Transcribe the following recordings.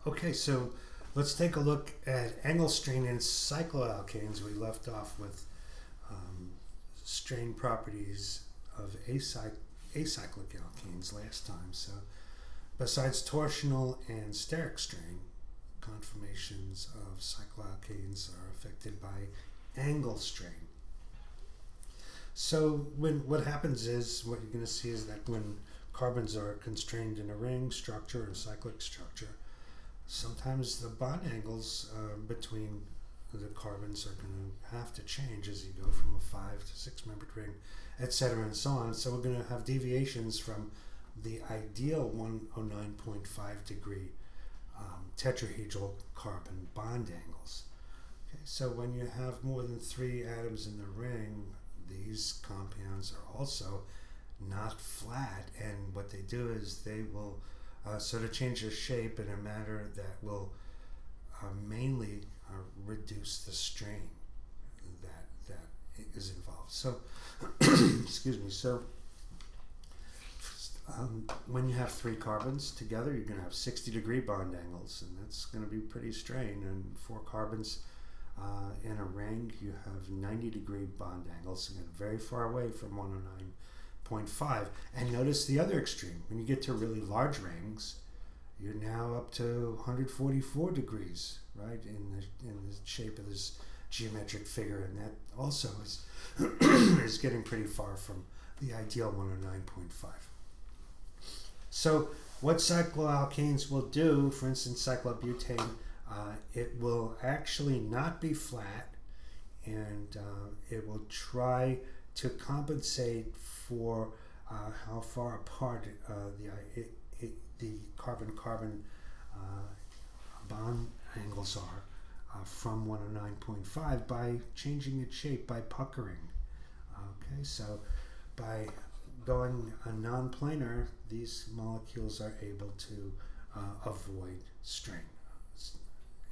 Okay, so let's take a look at angle strain in cycloalkanes. We left off with strain properties of acyclic alkanes last time. So besides torsional and steric strain, conformations of cycloalkanes are affected by angle strain. So what happens is, what you're going to see is that when carbons are constrained in a ring structure or a cyclic structure, sometimes the bond angles between the carbons are going to have to change as you go from a 5 to 6 membered ring, etc. and so on. So we're going to have deviations from the ideal 109.5 degree tetrahedral carbon bond angles. Okay, so when you have more than 3 atoms in the ring, these compounds are also not flat, and what they do is they will sort of change their shape in a manner that will mainly reduce the strain that is involved. So, excuse me. So, when you have 3 carbons together, you're going to have 60-degree bond angles, and that's going to be pretty strained. And 4 carbons in a ring, you have 90-degree bond angles, again, very far away from 109.5. And notice the other extreme. When you get to really large rings, you're now up to 144 degrees, right, in the shape of this geometric figure, and that also is is getting pretty far from the ideal 109.5. So what cycloalkanes will do, for instance, cyclobutane, it will actually not be flat, and it will try to compensate for how far apart the carbon-carbon bond angles are from 109.5 by changing its shape, by puckering. Okay, so by going a non-planar, these molecules are able to avoid strain.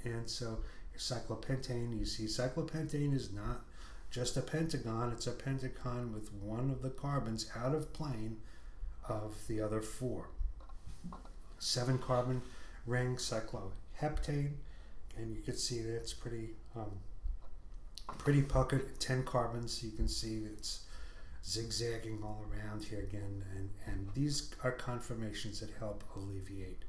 And so your cyclopentane, you see cyclopentane is not just a pentagon, it's a pentagon with one of the carbons out of plane of the other 4. 7 carbon ring cycloheptane, and you can see that it's pretty puckered. 10 carbons, you can see it's zigzagging all around here again, and these are conformations that help alleviate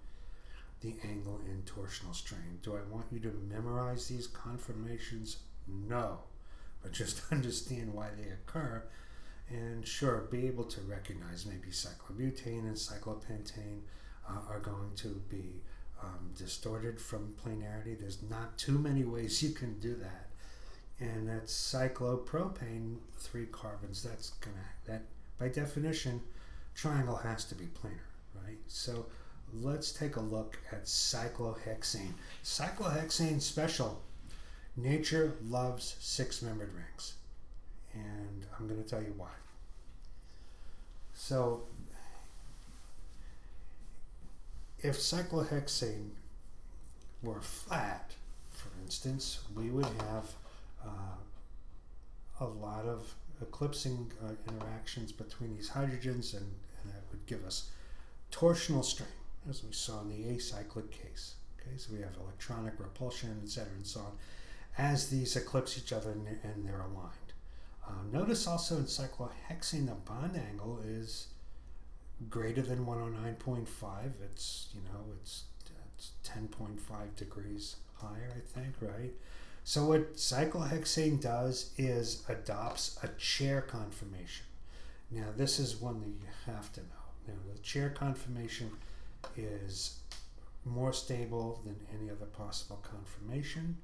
the angle in torsional strain. Do I want you to memorize these conformations? No, but just understand why they occur, and sure, be able to recognize maybe cyclobutane and cyclopentane are going to be distorted from planarity. There's not too many ways you can do that. And that's cyclopropane, 3 carbons. That by definition, triangle has to be planar, right? So let's take a look at cyclohexane. Cyclohexane special. Nature loves 6-membered rings, and I'm going to tell you why. So if cyclohexane were flat, for instance, we would have a lot of eclipsing interactions between these hydrogens, and that would give us torsional strain, as we saw in the acyclic case. Okay, so we have electronic repulsion, etc., and so on, as these eclipse each other and they're aligned. Notice also in cyclohexane, the bond angle is greater than 109.5. It's 10.5 degrees higher, I think, right? So what cyclohexane does is adopts a chair conformation. Now this is one that you have to know. Now the chair conformation is more stable than any other possible conformation.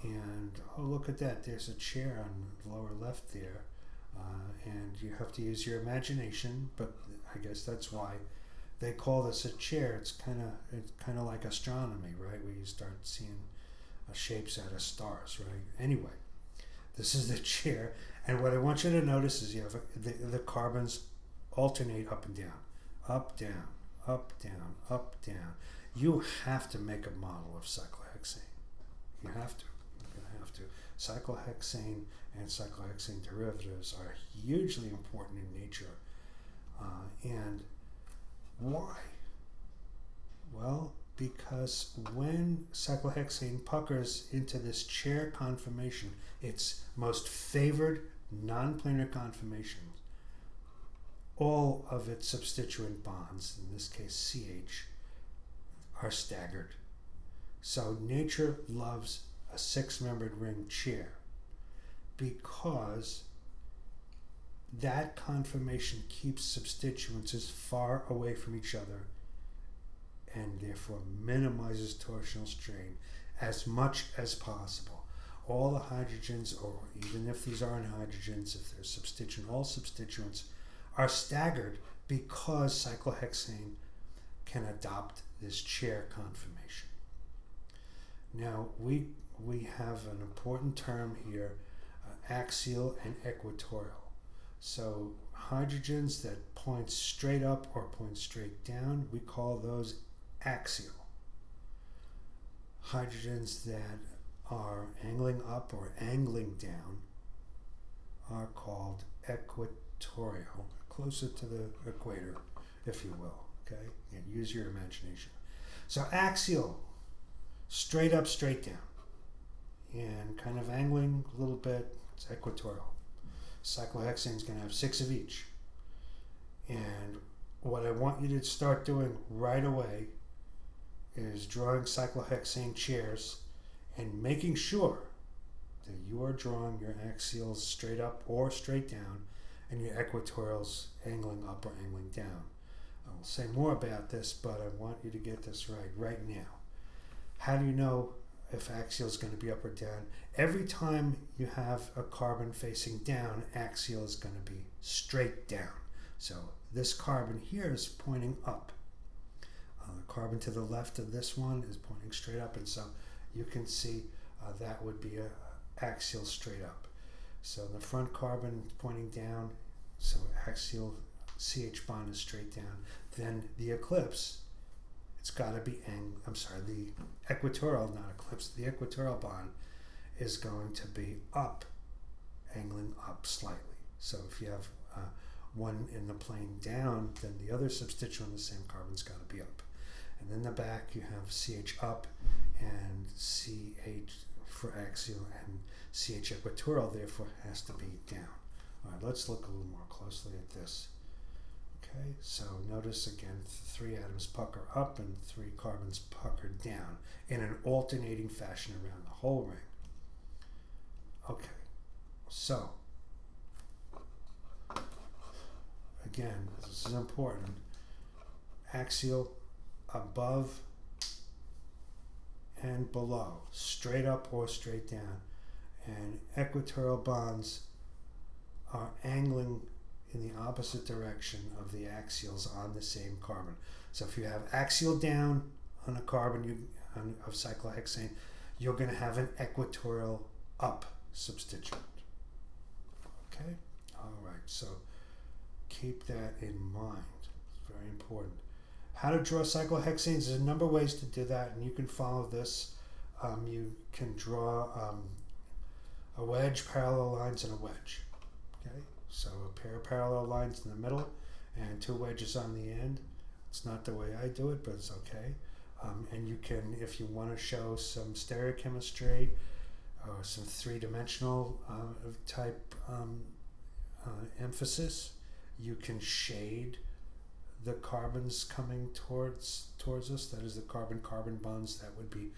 And oh, look at that, there's a chair on the lower left there, and you have to use your imagination, but I guess that's why they call this a chair. It's kind of like astronomy, right, where you start seeing shapes out of stars, right? Anyway, this is the chair, and what I want you to notice is you have the carbons alternate up and down, up, down, up, down, up, down. You have to make a model of cyclohexane. You have to. You're going to have to. Cyclohexane and cyclohexane derivatives are hugely important in nature. And why? Well, because when cyclohexane puckers into this chair conformation, its most favored non-planar conformation, all of its substituent bonds, in this case CH, are staggered. So nature loves a six-membered ring chair because that conformation keeps substituents as far away from each other and therefore minimizes torsional strain as much as possible. All the hydrogens, or even if these aren't hydrogens, if they're substituent, all substituents are staggered because cyclohexane can adopt this chair conformation. Now we have an important term here, axial and equatorial. So hydrogens that point straight up or point straight down, we call those axial. Hydrogens that are angling up or angling down are called equatorial, closer to the equator, if you will. Okay, and use your imagination. So axial, straight up, straight down, and kind of angling a little bit, it's equatorial. Cyclohexane is going to have 6 of each. And what I want you to start doing right away is drawing cyclohexane chairs and making sure that you are drawing your axials straight up or straight down and your equatorials angling up or angling down. I'll say more about this, but I want you to get this right now. How do you know if axial is going to be up or down? Every time you have a carbon facing down, axial is going to be straight down. So this carbon here is pointing up. The carbon to the left of this one is pointing straight up, and so you can see that would be a axial straight up. So the front carbon is pointing down, so axial CH bond is straight down. Then the eclipse, it's got to be the equatorial, not eclipse, the equatorial bond is going to be up, angling up slightly. So if you have one in the plane down, then the other substituent on the same carbon's got to be up. And then the back you have CH up and CH for axial, and CH equatorial therefore has to be down. All right, let's look a little more closely at this. Okay, so notice again, 3 atoms pucker up and 3 carbons pucker down in an alternating fashion around the whole ring. Okay, so again, this is important. Axial above and below, straight up or straight down, and equatorial bonds are angling in the opposite direction of the axials on the same carbon. So if you have axial down on a carbon of cyclohexane, you're going to have an equatorial up substituent. Okay? All right, so keep that in mind. It's very important. How to draw cyclohexanes, there's a number of ways to do that, and you can follow this. You can draw a wedge, parallel lines, and a wedge. Okay? So a pair of parallel lines in the middle and 2 wedges on the end. It's not the way I do it, but it's okay. And you can, if you want to show some stereochemistry or some 3-dimensional type emphasis, you can shade the carbons coming towards us. That is the carbon-carbon bonds that would be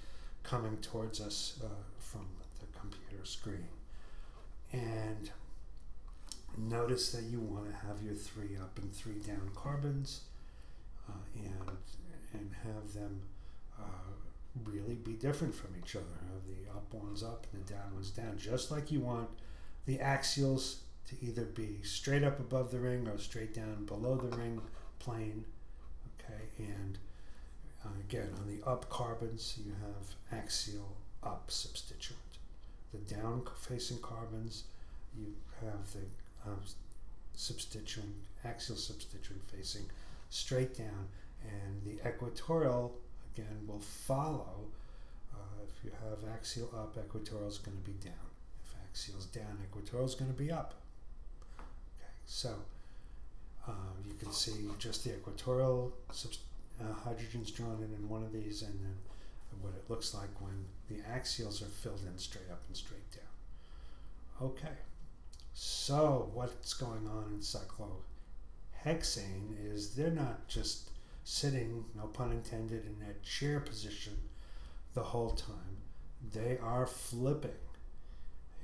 coming towards us from the computer screen. And notice that you want to have your 3 up and 3 down carbons and have them really be different from each other. Have the up ones up and the down ones down, just like you want the axials to either be straight up above the ring or straight down below the ring plane. Okay, and again, on the up carbons you have axial up substituent. The down facing carbons, you have the substituent, axial substituent facing straight down, and the equatorial again will follow. If you have axial up, equatorial is going to be down. If axial is down, equatorial is going to be up. Okay, so you can see just the equatorial hydrogen's drawn in one of these, and then what it looks like when the axials are filled in straight up and straight down. Okay, so what's going on in cyclohexane is they're not just sitting, no pun intended, in that chair position the whole time. They are flipping,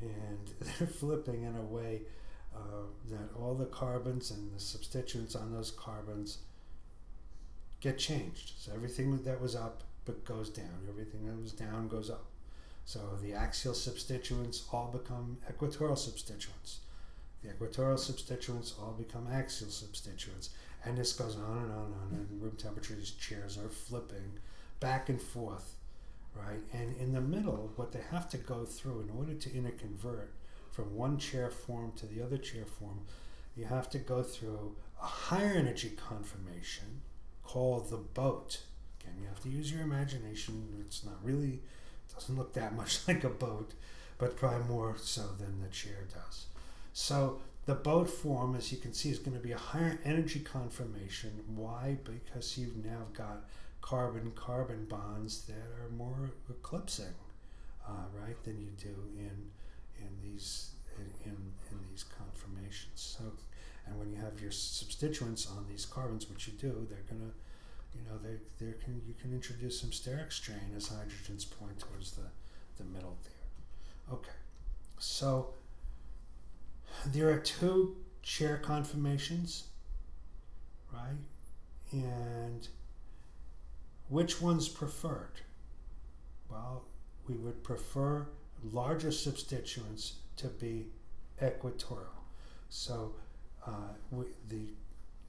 and they're flipping in a way that all the carbons and the substituents on those carbons get changed. So everything that was up but goes down, everything that was down goes up. So the axial substituents all become equatorial substituents. The equatorial substituents all become axial substituents. And this goes on and on and on. And room temperature, these chairs are flipping back and forth, right? And in the middle, what they have to go through in order to interconvert from one chair form to the other chair form, you have to go through a higher energy conformation called the boat. Again, you have to use your imagination. It's not really, it doesn't look that much like a boat, but probably more so than the chair does. So the boat form, as you can see, is going to be a higher energy conformation. Why? Because you've now got carbon-carbon bonds that are more eclipsing, right, than you do in these conformations. So, and when you have your substituents on these carbons, which you do, they're going to, you can introduce some steric strain as hydrogens point towards the middle there. Okay, so there are two chair conformations, right? And which one's preferred? Well, we would prefer larger substituents to be equatorial. So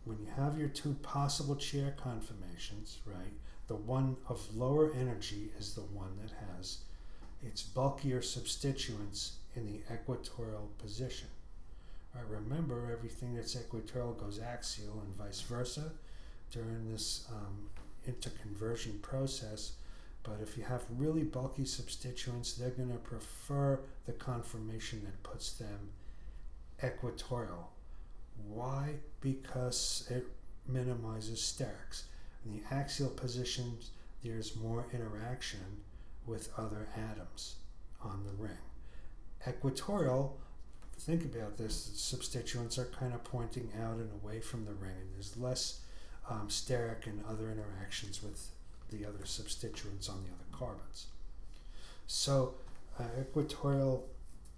when you have your two possible chair conformations, right, the one of lower energy is the one that has its bulkier substituents in the equatorial position. Right, remember, everything that's equatorial goes axial and vice versa during this interconversion process. But if you have really bulky substituents, they're going to prefer the conformation that puts them equatorial. Why? Because it minimizes sterics. In the axial positions, there's more interaction with other atoms on the ring. Equatorial, think about this, the substituents are kind of pointing out and away from the ring, and there's less steric and other interactions with the other substituents on the other carbons. So equatorial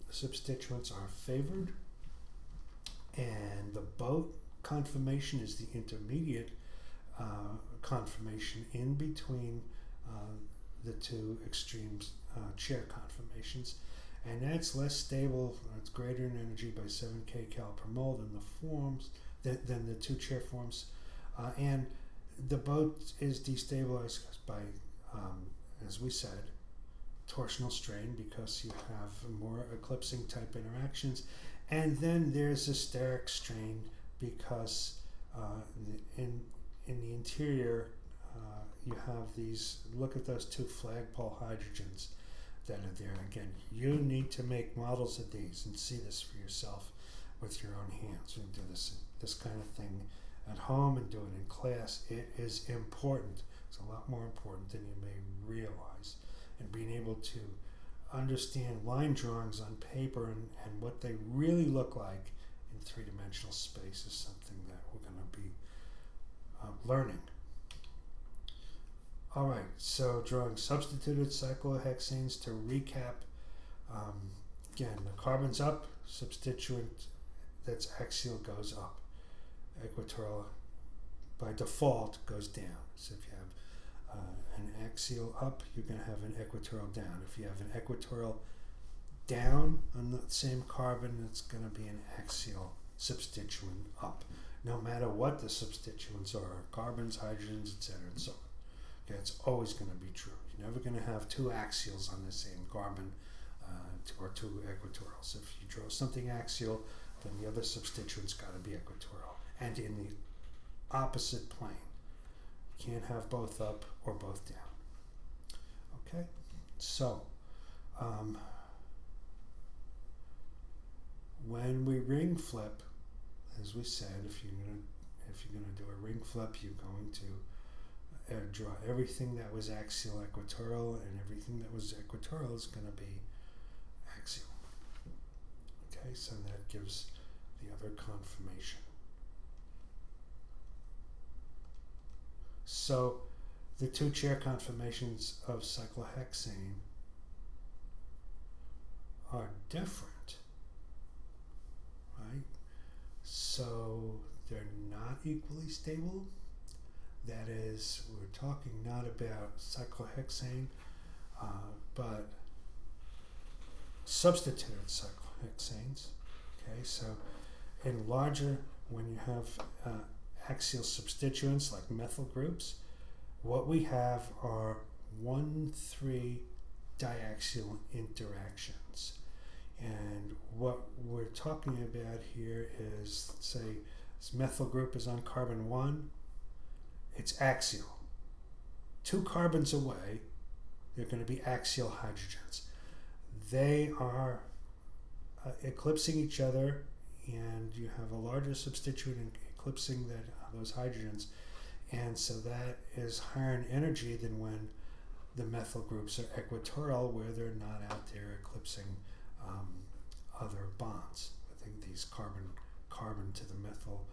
substituents are favored, and the boat conformation is the intermediate conformation in between the two extremes chair conformations, and that's less stable. It's greater in energy by 7 kcal per mole than the forms than the two chair forms, and the boat is destabilized by, as we said, torsional strain, because you have more eclipsing type interactions, and then there's a steric strain because in the interior you have these, look at those two flagpole hydrogens that are there. Again, you need to make models of these and see this for yourself with your own hands. You can do this kind of thing at home and do it in class. It is important. It's a lot more important than you may realize. And being able to understand line drawings on paper and what they really look like in three-dimensional space is something that we're going to be learning. All right, so drawing substituted cyclohexanes to recap. Again, the carbon's up, substituent that's axial goes up. Equatorial, by default, goes down. So if you have an axial up, you're going to have an equatorial down. If you have an equatorial down on the same carbon, it's going to be an axial substituent up, no matter what the substituents are, carbons, hydrogens, etc. and so on. Okay, it's always going to be true. You're never going to have two axials on the same carbon or two equatorials. If you draw something axial, then the other substituent's got to be equatorial. And in the opposite plane. You can't have both up or both down. Okay, so when we ring flip, as we said, if you're gonna do a ring flip, you're going to draw everything that was axial equatorial, and everything that was equatorial is going to be axial. Okay, so that gives the other conformation. So the two chair conformations of cyclohexane are different, right? So they're not equally stable. That is, we're talking not about cyclohexane, but substituted cyclohexanes. Okay, so in larger, when you have axial substituents like methyl groups, what we have are 1,3 diaxial interactions. And what we're talking about here is, say, this methyl group is on carbon 1, it's axial. 2 carbons away, they're going to be axial hydrogens. They are eclipsing each other, and you have a larger substituent eclipsing those hydrogens, and so that is higher in energy than when the methyl groups are equatorial, where they're not out there eclipsing other bonds. I think these carbon to the methyl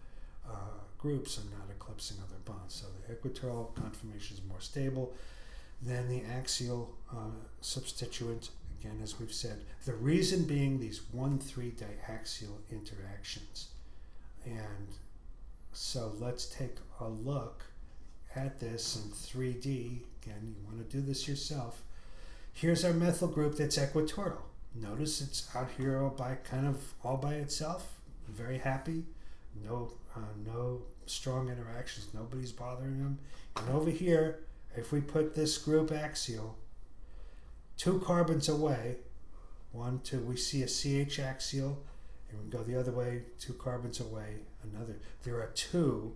groups are not eclipsing other bonds. So the equatorial conformation is more stable than the axial substituent. Again, as we've said, the reason being these 1,3 diaxial interactions. And so let's take a look at this in 3D. Again, you want to do this yourself. Here's our methyl group that's equatorial. Notice it's out here all by itself. Very happy. No strong interactions. Nobody's bothering them. And over here, if we put this group axial 2 carbons away, 1, 2, we see a CH axial, and we go the other way, 2 carbons away, another. There are 2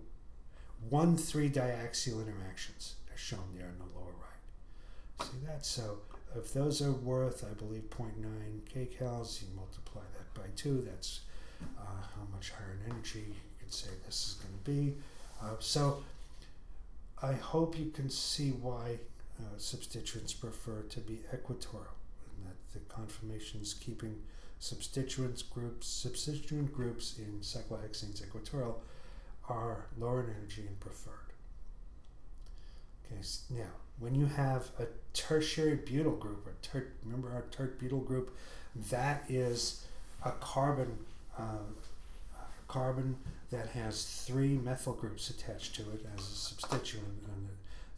1,3 diaxial interactions as shown there in the lower right. See that? So if those are worth, I believe, 0.9 kcals, you multiply that by 2, that's how much higher in energy you can say this is going to be. So I hope you can see why substituents prefer to be equatorial, and that the conformations keeping substituent groups in cyclohexanes equatorial are lower in energy and preferred. Okay, now when you have a tertiary butyl group, remember our tert butyl group, that is a carbon that has 3 methyl groups attached to it as a substituent, and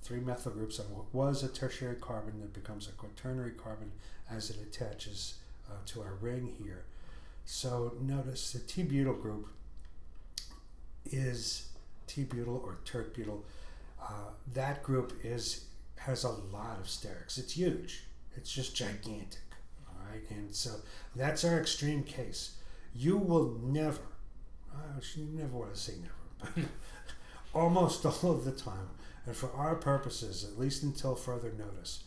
3 methyl groups on what was a tertiary carbon that becomes a quaternary carbon as it attaches to our ring here. So notice the T-butyl group is T-butyl or tert butyl. That group has a lot of sterics. It's huge. It's just gigantic. All right, and so that's our extreme case. You will never, you never want to say never, but almost all of the time, and for our purposes, at least until further notice,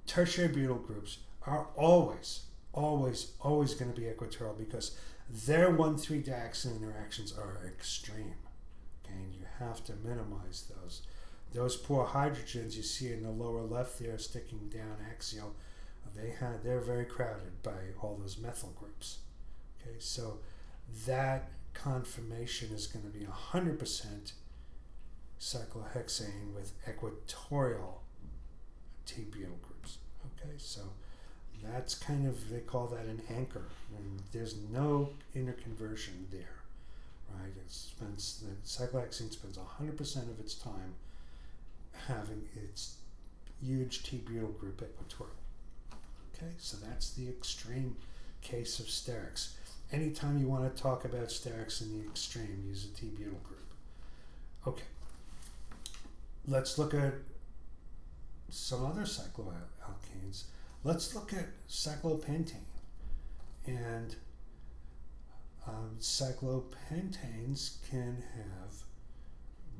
tertiary butyl groups are always going to be equatorial because their 1,3 diaxial interactions are extreme. Okay, and you have to minimize those. Those poor hydrogens you see in the lower left there sticking down axial, they're very crowded by all those methyl groups. Okay, so that conformation is going to be 100% cyclohexane with equatorial T-butyl groups. Okay, so that's kind of, they call that an anchor, and there's no interconversion there, right? The cyclohexane spends 100% of its time having its huge T-butyl group equatorial. Okay, so that's the extreme case of sterics. Anytime you want to talk about sterics in the extreme, use a T-butyl group. Okay, let's look at some other cycloalkanes. Let's look at cyclopentane. And cyclopentanes can have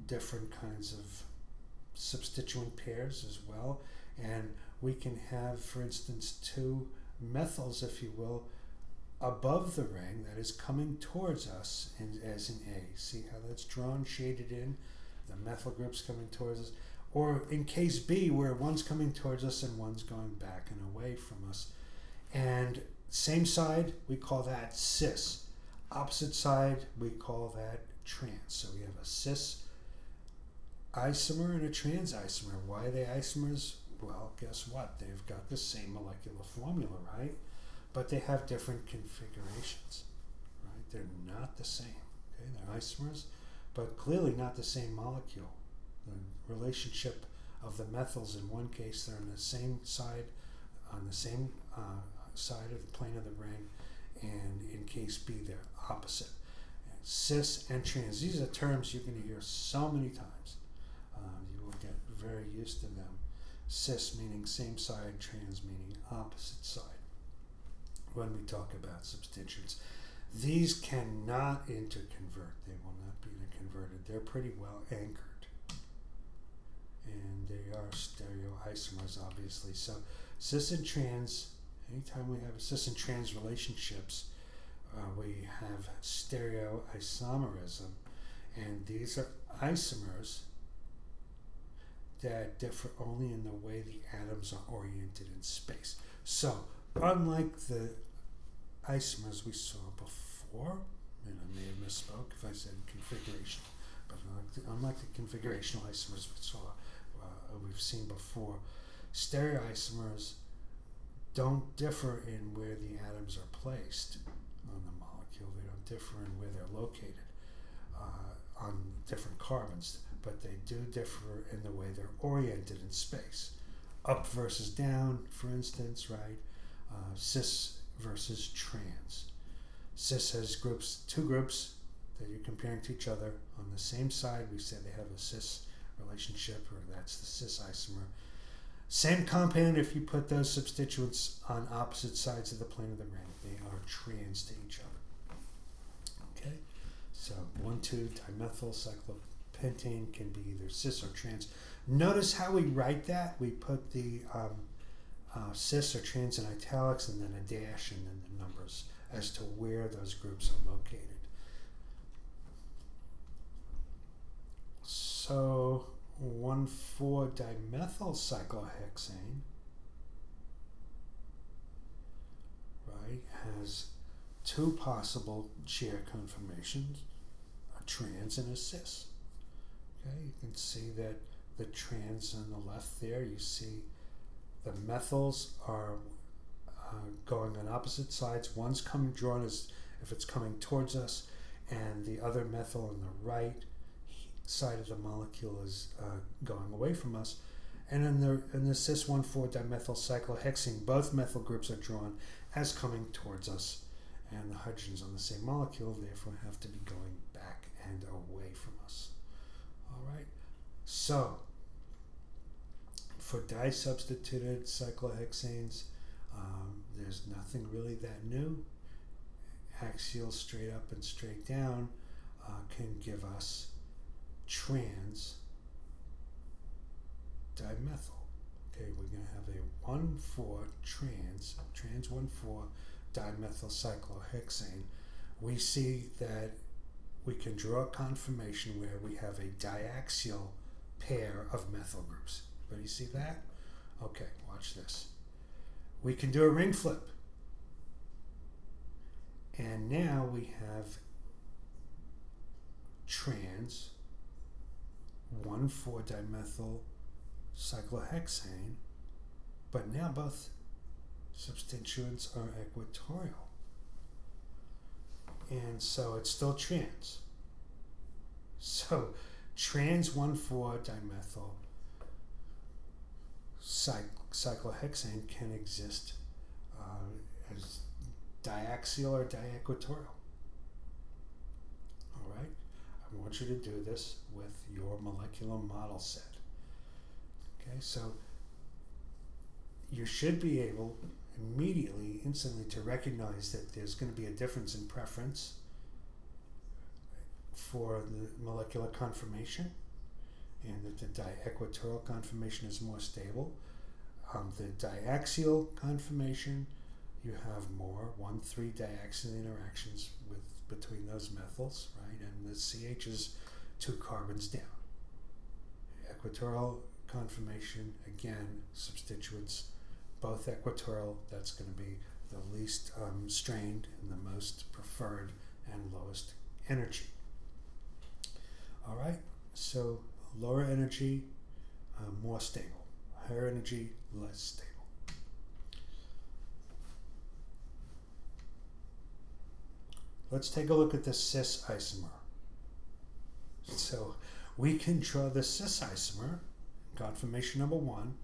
different kinds of substituent pairs as well. And we can have, for instance, 2 methyls, if you will, above the ring that is coming towards us as in A. See how that's drawn, shaded in? The methyl group's coming towards us. Or in case B, where one's coming towards us and one's going back and away from us. And same side, we call that cis. Opposite side, we call that trans. So we have a cis isomer and a trans isomer. Why are they isomers? Well, guess what? They've got the same molecular formula, right? But they have different configurations, right? They're not the same. Okay, they're isomers, but clearly not the same molecule. The relationship of the methyls, in one case, they're on the same side, on the same side of the plane of the ring, and in case B, they're opposite. And cis and trans, these are terms you're going to hear so many times. You will get very used to them. Cis meaning same side, trans meaning opposite side when we talk about substituents. These cannot interconvert. They will not be interconverted. They're pretty well anchored. And they are stereoisomers, obviously. So cis and trans, anytime we have cis and trans relationships, we have stereoisomerism. And these are isomers that differ only in the way the atoms are oriented in space. So, unlike the isomers we saw before, and I may have misspoke if I said configuration, but unlike the configurational isomers we've seen before, stereoisomers don't differ in where the atoms are placed on the molecule. They don't differ in where they're located on different carbons, but they do differ in the way they're oriented in space. Up versus down, for instance, right? Cis versus trans. Cis has two groups that you're comparing to each other. On the same side, we say they have a cis relationship, or that's the cis isomer. Same compound, if you put those substituents on opposite sides of the plane of the ring, they are trans to each other. Okay? So 1,2-dimethyl cyclopentane can be either cis or trans. Notice how we write that. We put the cis or trans in italics and then a dash and then the numbers as to where those groups are located. So 1,4-dimethyl cyclohexane, right, has two possible chair conformations, a trans and a cis. Okay, you can see that the trans on the left there, you see the methyls are going on opposite sides. One's drawn as if it's coming towards us, and the other methyl on the right side of the molecule is going away from us. And in the cis 1,4-dimethyl cyclohexane, both methyl groups are drawn as coming towards us, and the hydrogens on the same molecule therefore have to be going back and away from us. All right. So for disubstituted cyclohexanes, there's nothing really that new. Axial straight up and straight down can give us trans dimethyl. Okay, we're going to have a 1,4 trans 1,4 dimethyl cyclohexane. We see that we can draw a conformation where we have a diaxial pair of methyl groups. Everybody see that? Okay, watch this. We can do a ring flip. And now we have trans 1,4-dimethyl cyclohexane, but now both substituents are equatorial. And so it's still trans. So trans 1,4-dimethyl cyclohexane can exist as diaxial or diequatorial. All right? I want you to do this with your molecular model set. Okay, so you should be able immediately, instantly, to recognize that there's going to be a difference in preference for the molecular conformation, and that the diequatorial conformation is more stable. The diaxial conformation, you have more 1,3 diaxial interactions between those methyls, right? And the CH is 2 carbons down. Equatorial conformation, again, substituents, both equatorial, that's going to be the least strained and the most preferred and lowest energy. All right, so lower energy, more stable. Higher energy, less stable. Let's take a look at the cis isomer. So we can draw the cis isomer, conformation number 1,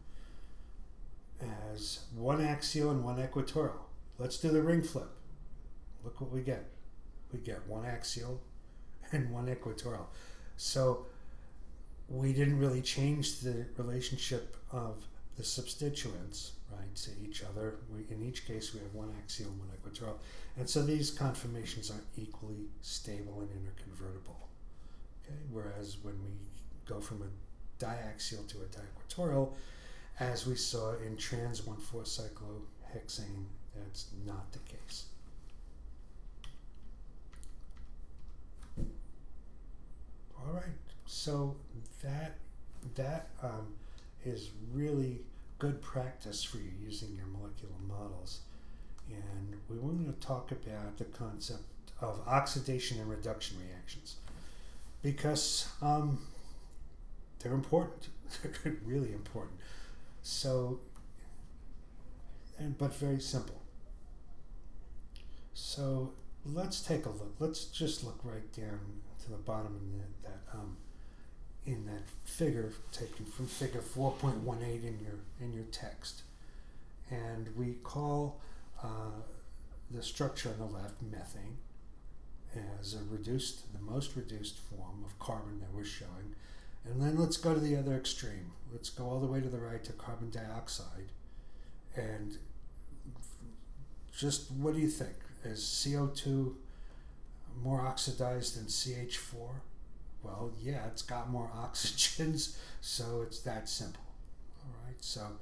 as one axial and one equatorial. Let's do the ring flip. Look what we get. We get one axial and one equatorial. So we didn't really change the relationship of the substituents, right, to each other. In each case, we have one axial and one equatorial. And so these conformations are equally stable and interconvertible. Okay? Whereas when we go from a diaxial to a diequatorial, as we saw in trans 1,4-cyclohexane, that's not the case. All right, so that is really good practice for you using your molecular models. And we want to talk about the concept of oxidation and reduction reactions because they're important. They're really important. So, but very simple. So let's take a look. Let's just look right down to the bottom in that figure taken from figure 4.18 in your text, and we call the structure on the left methane as the most reduced form of carbon that we're showing, and then let's go to the other extreme. Let's go all the way to the right to carbon dioxide, and just what do you think? Is CO2 more oxidized than CH4? Well, yeah, it's got more oxygens, so it's that simple. All right, so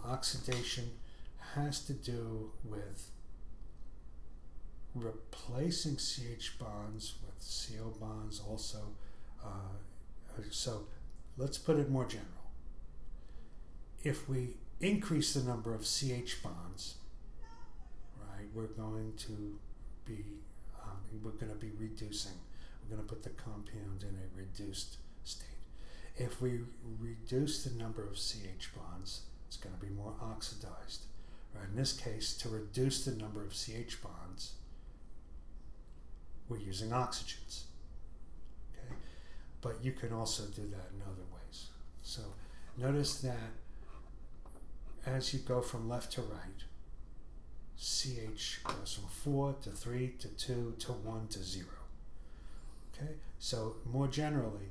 oxidation has to do with replacing CH bonds with CO bonds also. So let's put it more general. If we increase the number of CH bonds, right, we're going to be reducing. We're going to put the compound in a reduced state. If we reduce the number of CH bonds, it's going to be more oxidized. Right? In this case, to reduce the number of CH bonds, we're using oxygens. Okay? But you can also do that in other ways. So notice that as you go from left to right, CH goes from 4 to 3 to 2 to 1 to 0. Okay, so more generally,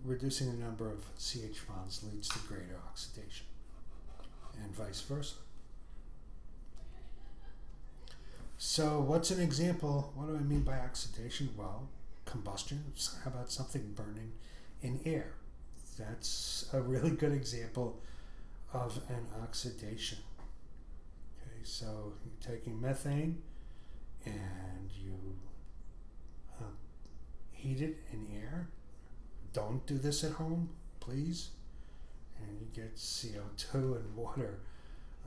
reducing the number of CH bonds leads to greater oxidation, and vice versa. So what's an example? What do I mean by oxidation? Well, combustion. How about something burning in air? That's a really good example of an oxidation. Okay, so you're taking methane and you heat it in air. Don't do this at home, please. And you get CO2 and water.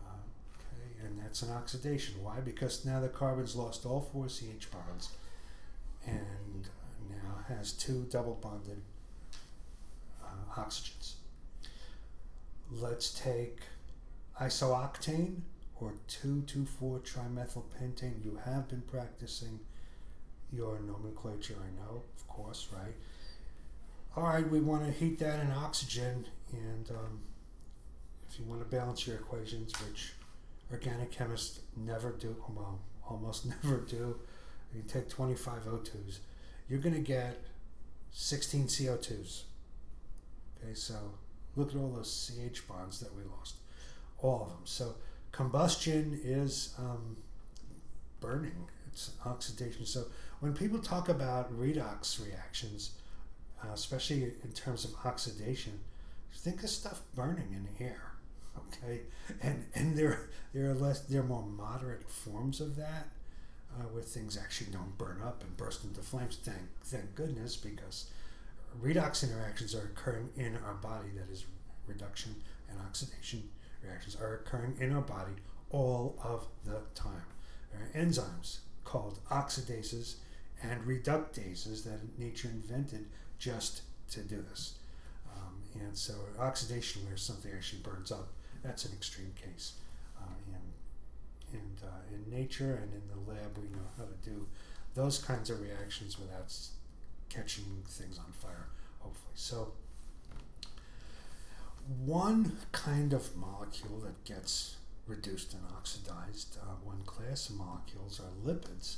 Okay, and that's an oxidation. Why? Because now the carbon's lost all 4 CH bonds and now has 2 double bonded oxygens. Let's take isooctane or 2,2,4-trimethylpentane. You have been practicing your nomenclature, I know, of course, right? All right, we want to heat that in oxygen, and if you want to balance your equations, which organic chemists never do, well, almost never do, you take 25 O2s, you're going to get 16 CO2s. Okay, so look at all those CH bonds that we lost, all of them. So combustion is burning, it's oxidation. So when people talk about redox reactions, especially in terms of oxidation, think of stuff burning in the air, okay? And there are more moderate forms of that, where things actually don't burn up and burst into flames. Thank goodness, because redox interactions are occurring in our body, that is, reduction and oxidation reactions are occurring in our body all of the time. There are enzymes called oxidases and reductases that nature invented just to do this. And so oxidation, where something actually burns up, that's an extreme case. In nature and in the lab, we know how to do those kinds of reactions without catching things on fire, hopefully. So one kind of molecule that gets reduced and oxidized, one class of molecules are lipids.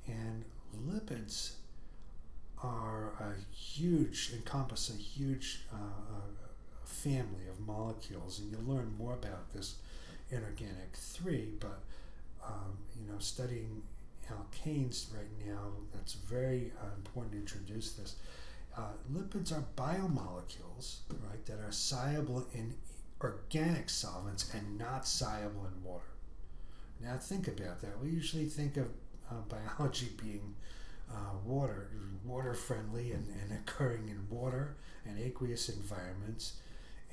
And lipids are encompass a huge family of molecules, and you'll learn more about this in Organic 3, but studying alkanes right now, that's very important to introduce this. Lipids are biomolecules, right, that are soluble in organic solvents and not soluble in water. Now think about that. We usually think of biology being water friendly and occurring in water and aqueous environments,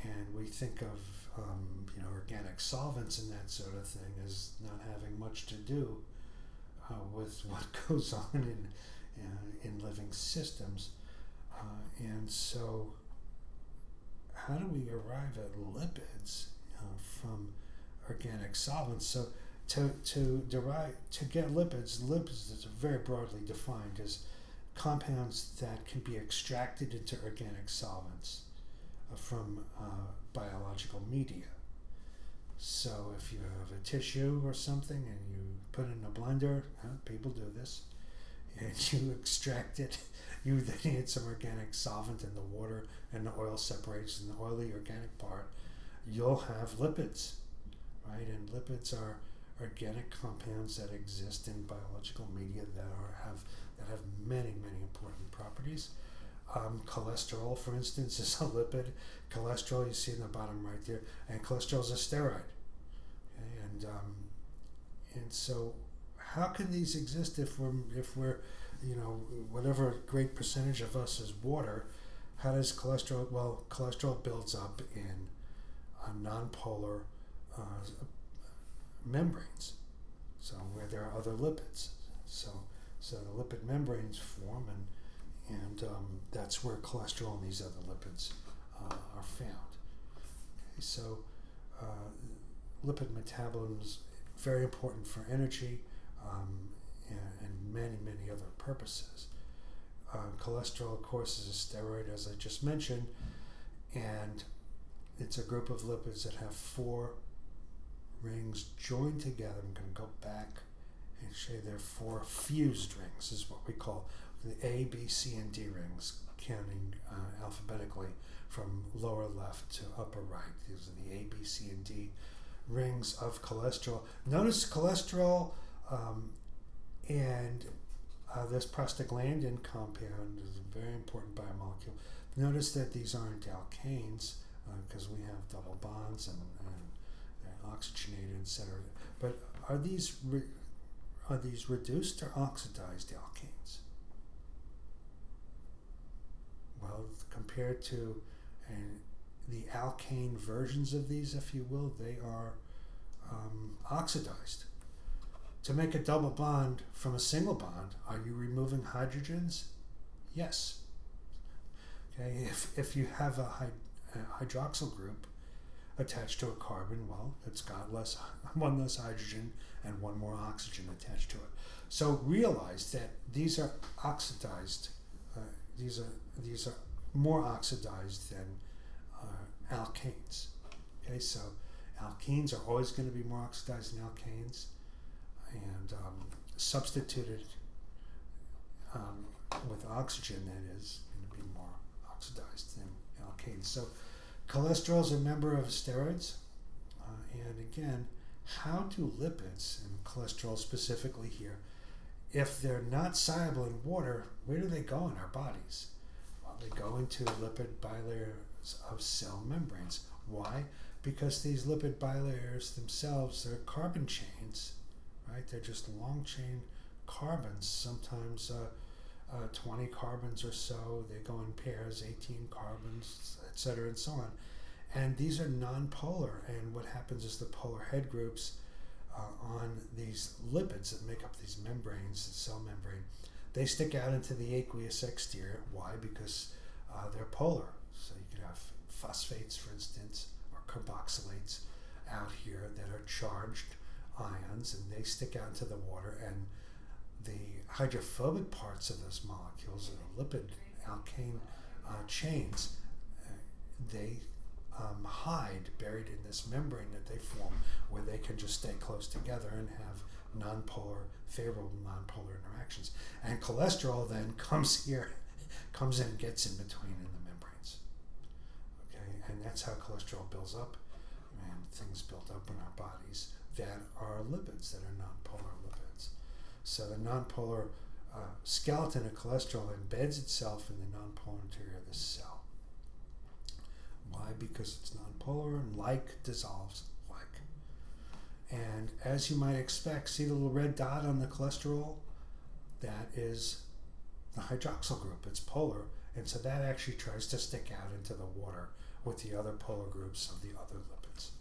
and we think of organic solvents and that sort of thing as not having much to do with what goes on in living systems. And so how do we arrive at lipids from organic solvents? So to get lipids is very broadly defined as compounds that can be extracted into organic solvents from biological media. So if you have a tissue or something and you put it in a blender, people do this, and you extract it, you then add some organic solvent in the water and the oil separates in the oily organic part, you'll have lipids, right? And lipids are organic compounds that exist in biological media that have many important properties. Cholesterol, for instance, is a lipid. Cholesterol, you see in the bottom right there, and cholesterol is a steroid. Okay? And so, how can these exist if we're whatever great percentage of us is water? How does cholesterol? Well, cholesterol builds up in nonpolar membranes, so where there are other lipids. So the lipid membranes form, and that's where cholesterol and these other lipids are found. Okay, so lipid metabolism is very important for energy and many other purposes. Cholesterol, of course, is a steroid, as I just mentioned, and it's a group of lipids that have 4 rings joined together. I'm going to go back and show you there are 4 fused rings, is what we call the A, B, C, and D rings, counting alphabetically from lower left to upper right. These are the A, B, C, and D rings of cholesterol. Notice cholesterol and this prostaglandin compound is a very important biomolecule. Notice that these aren't alkanes because we have double bonds and oxygenated, etc. But are these reduced or oxidized alkanes? Well, compared to the alkane versions of these, if you will, they are oxidized. To make a double bond from a single bond, are you removing hydrogens? Yes. Okay. If you have a hydroxyl group attached to a carbon, well, it's got one less hydrogen and one more oxygen attached to it. So realize that these are oxidized. These are more oxidized than alkanes. Okay, so alkenes are always going to be more oxidized than alkanes, and substituted with oxygen, that is going to be more oxidized than alkanes. So cholesterol is a member of steroids, and again, how do lipids, and cholesterol specifically here, if they're not soluble in water, where do they go in our bodies? Well, they go into lipid bilayers of cell membranes. Why? Because these lipid bilayers themselves are carbon chains, right? They're just long chain carbons, sometimes 20 carbons or so. They go in pairs, 18 carbons, etc., and so on. And these are non-polar, and what happens is the polar head groups on these lipids that make up these membranes, the cell membrane, they stick out into the aqueous exterior. Why? Because they're polar. So you could have phosphates, for instance, or carboxylates out here that are charged ions, and they stick out into the water, and the hydrophobic parts of those molecules, or the lipid alkane chains, they hide buried in this membrane that they form, where they can just stay close together and have favorable nonpolar interactions. And cholesterol then comes in and gets in between in the membranes. Okay, and that's how cholesterol builds up, and things build up in our bodies that are lipids, that are nonpolar lipids. So the nonpolar skeleton of cholesterol embeds itself in the nonpolar interior of the cell. Why? Because it's nonpolar, and like dissolves like. And as you might expect, see the little red dot on the cholesterol? That is the hydroxyl group. It's polar, and so that actually tries to stick out into the water with the other polar groups of the other lipids.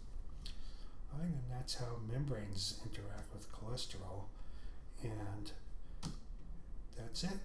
Right, and that's how membranes interact with cholesterol. And that's it